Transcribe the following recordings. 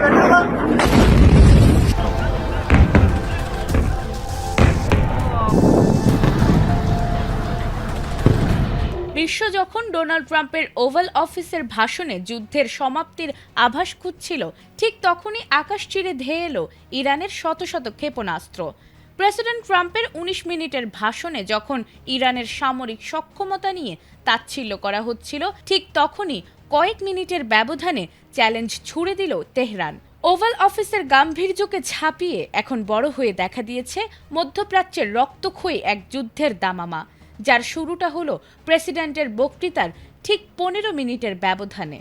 বিশ্ব যখন ডোনাল্ড ট্রাম্পের ওভাল অফিসের ভাষণে যুদ্ধের সমাপ্তির আভাস খুঁজছিল, ঠিক তখনই আকাশ চিরে ধেয়ে এলো ইরানের শত শত ক্ষেপণাস্ত্র। প্রেসিডেন্ট ট্রাম্পের ১৯ মিনিটের ভাষণে যখন ইরানের সামরিক সক্ষমতা নিয়ে তাচ্ছিল্য করা হচ্ছিল, ঠিক তখনই কয়েক মিনিটের ব্যবধানে চ্যালেঞ্জ ছুড়ে দিল তেহরান। ওভাল অফিসের গাম্ভীর্যকে ছাপিয়ে এখন বড় হয়ে দেখা দিয়েছে মধ্যপ্রাচ্যের রক্তক্ষয়ী এক যুদ্ধের দামামা, যার শুরুটা হলো প্রেসিডেন্টের বক্তৃতার ঠিক ১৫ মিনিটের ব্যবধানে।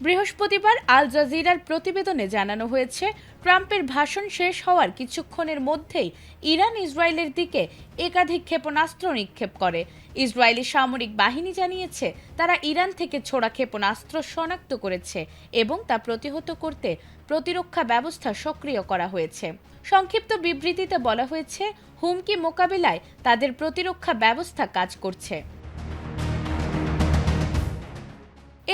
বৃহস্পতিবার আল জাজিরার প্রতিবেদনে জানানো হয়েছে, ট্রাম্পের ভাষণ শেষ হওয়ার কিছুক্ষণের মধ্যেই ইরান ইসরায়েলের দিকে একাধিক ক্ষেপণাস্ত্র নিক্ষেপ করে। ইসরায়েলি সামরিক বাহিনী জানিয়েছে, তারা ইরান থেকে ছোড়া ক্ষেপণাস্ত্র শনাক্ত করেছে এবং তা প্রতিহত করতে প্রতিরক্ষা ব্যবস্থা সক্রিয় করা হয়েছে। সংক্ষিপ্ত বিবৃতিতে বলা হয়েছে, হুমকি মোকাবিলায় তাদের প্রতিরক্ষা ব্যবস্থা কাজ করছে।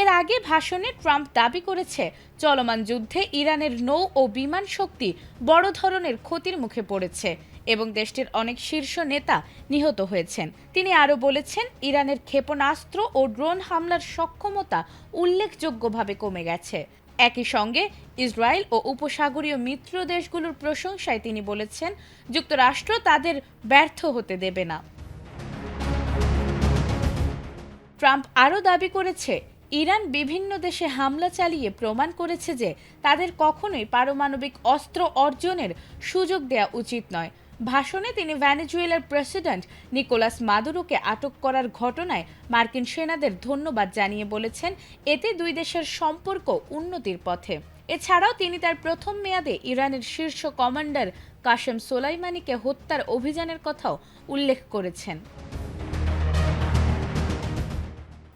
এর আগে ভাষণে ট্রাম্প দাবি করেছে, চলমান যুদ্ধে ইরানের নৌ ও বিমান শক্তি বড় ধরনের ক্ষতির মুখে পড়েছে এবং দেশটির অনেক শীর্ষ নেতা নিহত হয়েছেন। তিনি আরও বলেছেন, ইরানের ক্ষেপণাস্ত্র ও ড্রোন হামলার সক্ষমতা উল্লেখযোগ্যভাবে কমে গেছে। একই সঙ্গে ইসরায়েল ও উপসাগরীয় মিত্র দেশগুলোর প্রশংসায় তিনি বলেছেন, যুক্তরাষ্ট্র তাদের ব্যর্থ হতে দেবে না। ট্রাম্প আরও দাবি করেছে, ইরান বিভিন্ন দেশে হামলা চালিয়ে প্রমাণ করেছে যে তাদের কখনোই পারমাণবিক অস্ত্র অর্জনের সুযোগ দেওয়া উচিত নয়। ভাষণে তিনি ভেনেজুয়েলার প্রেসিডেন্ট নিকোলাস মাদুরোকে আটক করার ঘটনায় মার্কিন সেনাদের ধন্যবাদ জানিয়ে বলেছেন, এতে দুই দেশের সম্পর্ক উন্নতির পথে। এছাড়াও তিনি তার প্রথম মেয়াদে ইরানের শীর্ষ কমান্ডার কাশেম সোলাইমানিকে হত্যার অভিযানের কথাও উল্লেখ করেছেন।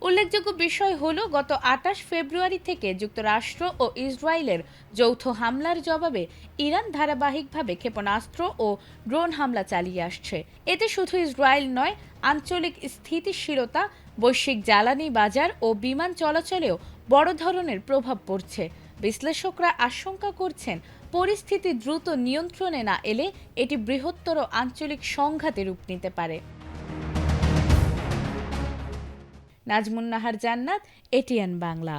উল্লেখযোগ্য বিষয় হলো, গত ২৮ ফেব্রুয়ারি থেকে যুক্তরাষ্ট্র ও ইসরায়েলের যৌথ হামলার জবাবে ইরান ধারাবাহিকভাবে ক্ষেপণাস্ত্র ও ড্রোন হামলা চালিয়ে আসছে। এতে শুধু ইসরায়েল নয়, আঞ্চলিক স্থিতিশীলতা, বৈশ্বিক জ্বালানি বাজার ও বিমান চলাচলেও বড় ধরনের প্রভাব পড়ছে। বিশ্লেষকরা আশঙ্কা করছেন, পরিস্থিতি দ্রুত নিয়ন্ত্রণে না এলে এটি বৃহত্তর আঞ্চলিক সংঘাতে রূপ নিতে পারে। নাজমুন নাহার জান্নাত, এটিএন বাংলা।